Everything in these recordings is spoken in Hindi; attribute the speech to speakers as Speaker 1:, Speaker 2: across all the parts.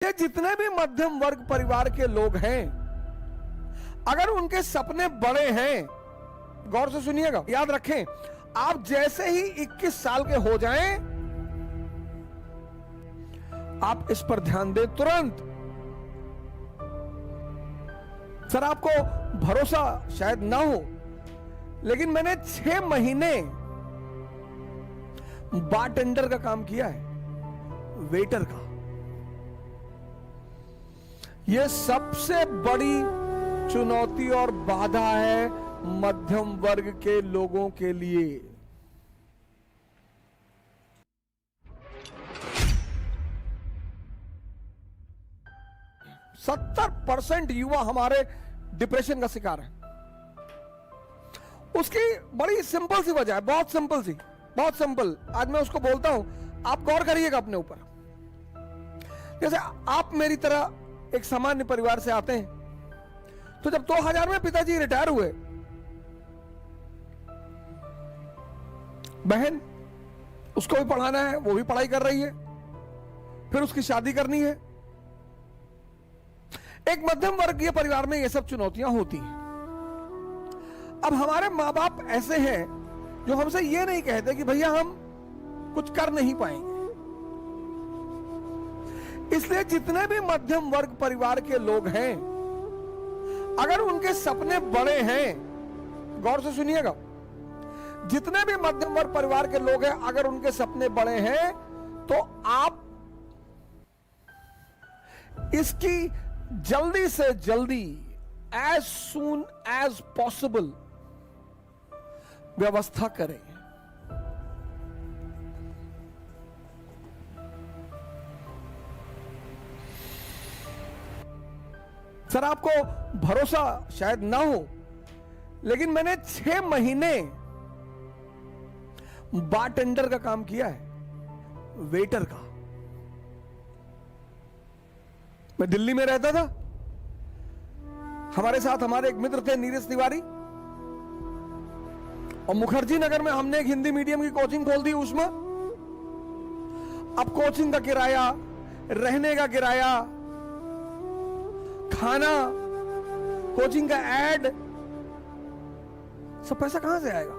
Speaker 1: ये जितने भी मध्यम वर्ग परिवार के लोग हैं, अगर उनके सपने बड़े हैं, गौर से सुनिएगा, याद रखें, आप जैसे ही 21 साल के हो जाएं, आप इस पर ध्यान दें तुरंत। सर आपको भरोसा शायद ना हो, लेकिन मैंने 6 महीने बारटेंडर का काम किया है, वेटर का। यह सबसे बड़ी चुनौती और बाधा है मध्यम वर्ग के लोगों के लिए। %70 युवा हमारे डिप्रेशन का शिकार है। उसकी बड़ी सिंपल सी वजह है, बहुत सिंपल सी, बहुत सिंपल। आज मैं उसको बोलता हूं, आप गौर करिएगा अपने ऊपर। जैसे आप मेरी तरह एक सामान्य परिवार से आते हैं, तो जब 2000 में पिताजी रिटायर हुए, बहन उसको भी पढ़ाना है, वो भी पढ़ाई कर रही है, फिर उसकी शादी करनी है। एक मध्यम वर्गीय परिवार में ये सब चुनौतियां होती हैं। अब हमारे मां बाप ऐसे हैं जो हमसे ये नहीं कहते कि भैया हम कुछ कर नहीं पाएंगे। इसलिए जितने भी मध्यम वर्ग परिवार के लोग हैं, अगर उनके सपने बड़े हैं, गौर से सुनिएगा, जितने भी मध्यम वर्ग परिवार के लोग हैं, अगर उनके सपने बड़े हैं, तो आप इसकी जल्दी से जल्दी, एज सून एज पॉसिबल व्यवस्था करें। सर आपको भरोसा शायद ना हो, लेकिन मैंने 6 महीने बारटेंडर का काम किया है, वेटर का। मैं दिल्ली में रहता था, हमारे साथ हमारे एक मित्र थे नीरज तिवारी, और मुखर्जी नगर में हमने एक हिंदी मीडियम की कोचिंग खोल दी उसमें। अब कोचिंग का किराया, रहने का किराया, खाना, कोचिंग का एड, सब पैसा कहां से आएगा?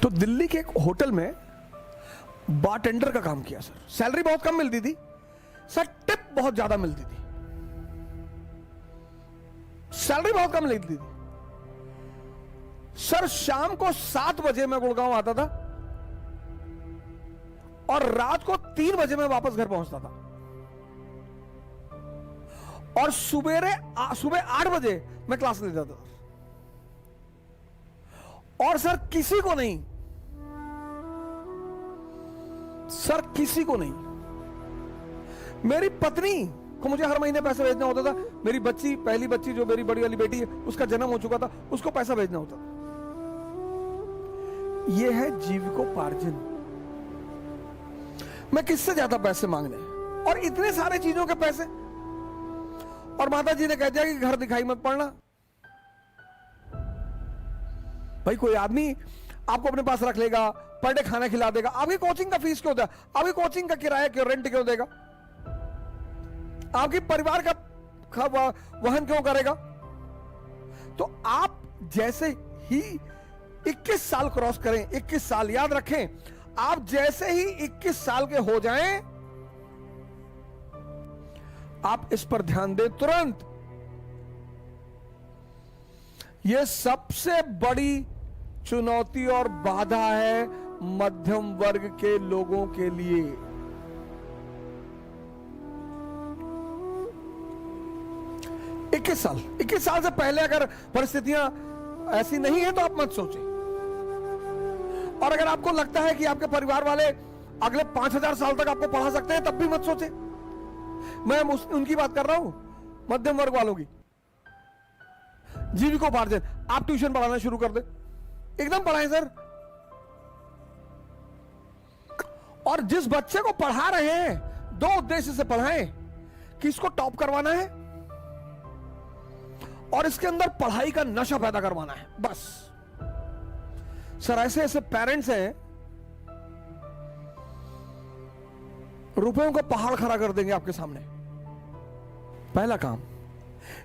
Speaker 1: तो दिल्ली के एक होटल में बारटेंडर का काम किया सर। सैलरी बहुत कम मिलती थी सर, टिप बहुत ज्यादा मिलती थी। सैलरी बहुत कम मिलती थी सर। शाम को 7 बजे मैं गुड़गांव आता था और रात को 3 बजे मैं वापस घर पहुंचता था, और सुबह 8 बजे मैं क्लास लेता था। और सर किसी को नहीं, सर किसी को नहीं, मेरी पत्नी को मुझे हर महीने पैसा भेजना होता था। मेरी बच्ची, पहली बच्ची जो मेरी बड़ी वाली बेटी है, उसका जन्म हो चुका था, उसको पैसा भेजना होता था। यह है जीविकोपार्जन। मैं किससे ज्यादा पैसे मांगने, और इतने सारे चीजों के पैसे। और माता जी ने कह दिया कि घर दिखाई मत पड़ना। भाई कोई आदमी आपको अपने पास रख लेगा, पर डे खाना खिला देगा, आपकी कोचिंग का फीस क्यों देगा? आपकी कोचिंग का किराया क्यों, रेंट क्यों देगा? आपके परिवार का वहन क्यों करेगा? तो आप जैसे ही 21 साल क्रॉस करें, 21 साल, याद रखें, आप जैसे ही 21 साल के हो जाएं, आप इस पर ध्यान दें तुरंत। यह सबसे बड़ी चुनौती और बाधा है मध्यम वर्ग के लोगों के लिए। इक्कीस साल से पहले अगर परिस्थितियां ऐसी नहीं है तो आप मत सोचें। और अगर आपको लगता है कि आपके परिवार वाले अगले 5000 साल तक आपको पढ़ा सकते हैं, तब भी मत सोचें। मैं उनकी बात कर रहा हूं, मध्यम वर्ग वालों की। जीविकोपार्जन, आप ट्यूशन पढ़ाना शुरू कर दे, एकदम पढ़ाएं सर। और जिस बच्चे को पढ़ा रहे हैं, 2 उद्देश्य से पढ़ाएं कि इसको टॉप करवाना है और इसके अंदर पढ़ाई का नशा पैदा करवाना है, बस। सर ऐसे ऐसे पेरेंट्स हैं, रुपयों का पहाड़ खड़ा कर देंगे आपके सामने। पहला काम,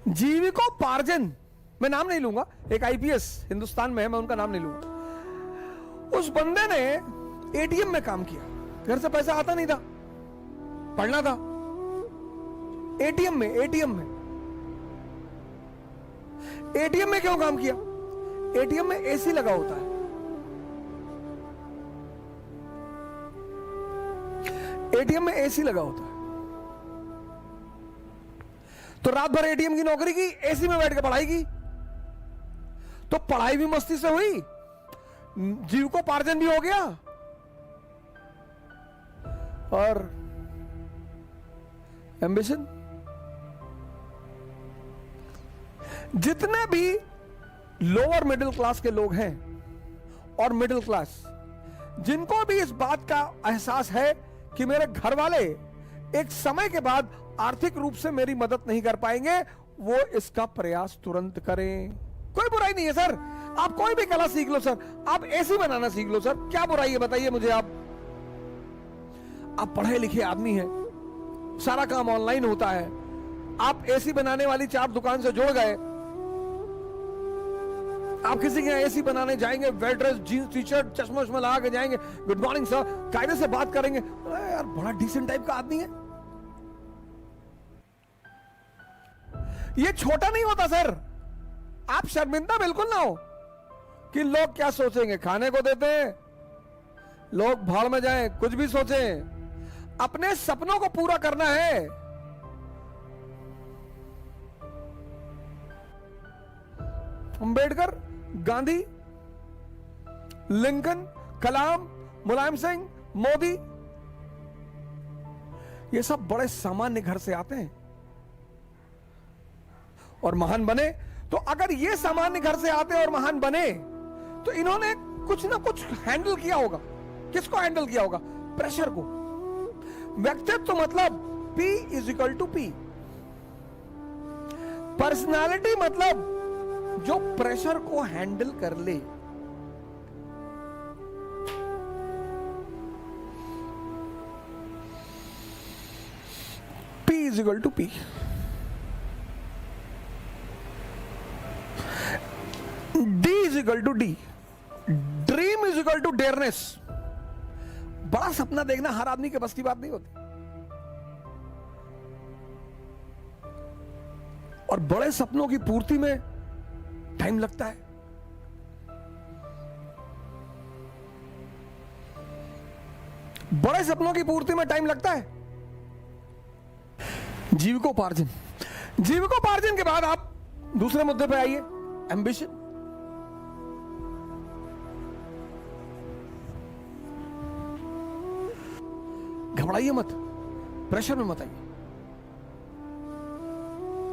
Speaker 1: जीविकोपार्जन, मैं नाम नहीं लूंगा, एक आईपीएस हिंदुस्तान में है, मैं उनका नाम नहीं लूंगा। उस बंदे ने एटीएम में काम किया, घर से पैसा आता नहीं था, पढ़ना था। एटीएम में क्यों काम किया? एटीएम में एसी लगा होता है। एटीएम में एसी लगा होता है, तो रात भर एटीएम की नौकरी की, एसी में बैठ के पढ़ाई की, तो पढ़ाई भी मस्ती से हुई, जीविकोपार्जन भी हो गया, और एम्बिशन। जितने भी लोअर मिडिल क्लास के लोग हैं और मिडिल क्लास, जिनको भी इस बात का एहसास है कि मेरे घर वाले एक समय के बाद आर्थिक रूप से मेरी मदद नहीं कर पाएंगे, वो इसका प्रयास तुरंत करें। कोई बुराई नहीं है सर, आप कोई भी कला सीख लो सर, आप एसी बनाना सीख लो सर, क्या बुराई है बताइए मुझे। आप पढ़े लिखे आदमी हैं, सारा काम ऑनलाइन होता है, आप एसी बनाने वाली 4 दुकान से जुड़ गए, आप किसी के यहाँ एसी बनाने जाएंगे, well dress, jeans T shirt, चश्मा वश्मा लगा के जाएंगे, गुड मॉर्निंग सर, कायदे से बात करेंगे, अरे यार बड़ा डिसेंट टाइप का आदमी है। ये छोटा नहीं होता सर, आप शर्मिंदा बिल्कुल ना हो कि लोग क्या सोचेंगे। खाने को देते हैं, लोग भाड़ में जाएं, कुछ भी सोचें, अपने सपनों को पूरा करना है। अंबेडकर, गांधी, लिंकन, कलाम, मुलायम सिंह, मोदी, ये सब बड़े सामान्य घर से आते हैं और महान बने। तो अगर ये सामान्य घर से आते और महान बने, तो इन्होंने कुछ ना कुछ हैंडल किया होगा। किसको हैंडल किया होगा? प्रेशर को। व्यक्तित्व मतलब P = P। पर्सनालिटी मतलब जो प्रेशर को हैंडल कर ले। P = P। D = D। Dream = dearness. बड़ा सपना देखना हर आदमी के बस की बात नहीं होती, और बड़े सपनों की पूर्ति में टाइम लगता है। बड़े सपनों की पूर्ति में टाइम लगता है। जीविकोपार्जन। जीविकोपार्जन के बाद आप दूसरे मुद्दे पे आइए, एम्बिशन। घबराइए मत, प्रेशर में मत आइए।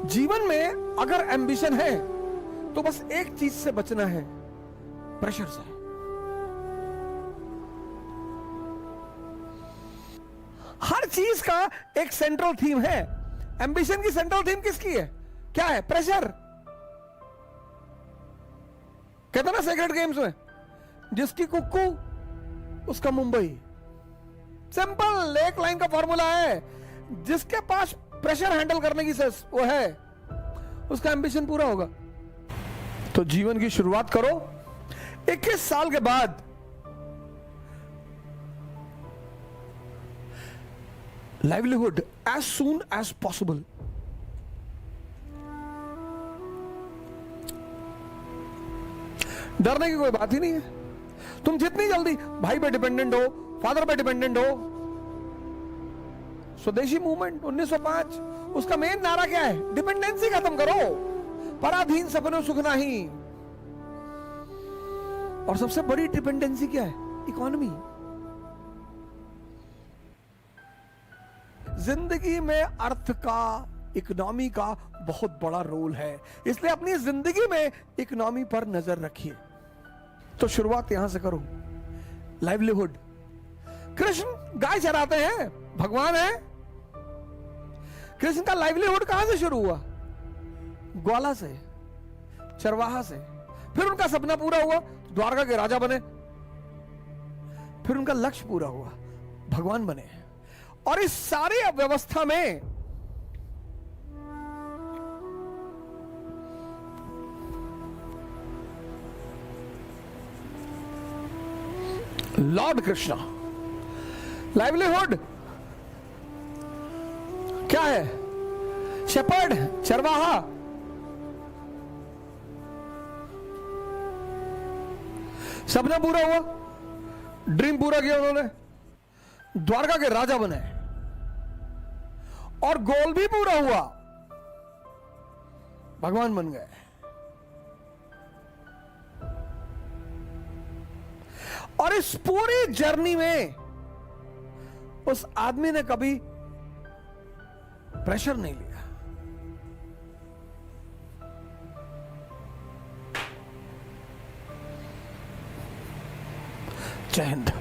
Speaker 1: जीवन में अगर एम्बिशन है तो बस एक चीज से बचना है, प्रेशर से। हर चीज का एक सेंट्रल थीम है। एम्बिशन की सेंट्रल थीम किसकी है? क्या है? प्रेशर। कहते ना सेक्रेट गेम्स में, जिसकी कुक्कू उसका मुंबई। सिंपल एक लाइन का फॉर्मूला है, जिसके पास प्रेशर हैंडल करने की वो है, उसका एम्बिशन पूरा होगा। तो जीवन की शुरुआत करो 21 साल के बाद। Livelihood as soon as possible. डरने की कोई बात ही नहीं है। तुम जितनी जल्दी भाई पे डिपेंडेंट हो, फादर पे डिपेंडेंट हो। स्वदेशी मूवमेंट 1905, उसका मेन नारा क्या है? डिपेंडेंसी खत्म करो, पराधीन सपनों सुख नहीं। और सबसे बड़ी डिपेंडेंसी क्या है? इकोनॉमी। जिंदगी में अर्थ का, इकोनॉमी का बहुत बड़ा रोल है, इसलिए अपनी जिंदगी में इकोनॉमी पर नजर रखिए। तो शुरुआत यहां से करो। लाइवलीहुड। कृष्ण गाय चराते हैं, भगवान है। कृष्ण का लाइवलीहुड कहां से शुरू हुआ? ग्वाला से, चरवाहा से। फिर उनका सपना पूरा हुआ, द्वारका के राजा बने। फिर उनका लक्ष्य पूरा हुआ, भगवान बने। और इस सारी व्यवस्था में लॉर्ड कृष्णा, लाइवलीहुड क्या है? शेपर्ड, चरवाहा। सपना पूरा हुआ, ड्रीम पूरा किया उन्होंने, द्वारका के राजा बने, और गोल भी पूरा हुआ, भगवान बन गए। और इस पूरी जर्नी में उस आदमी ने कभी प्रेशर नहीं लिया। जय हिंद।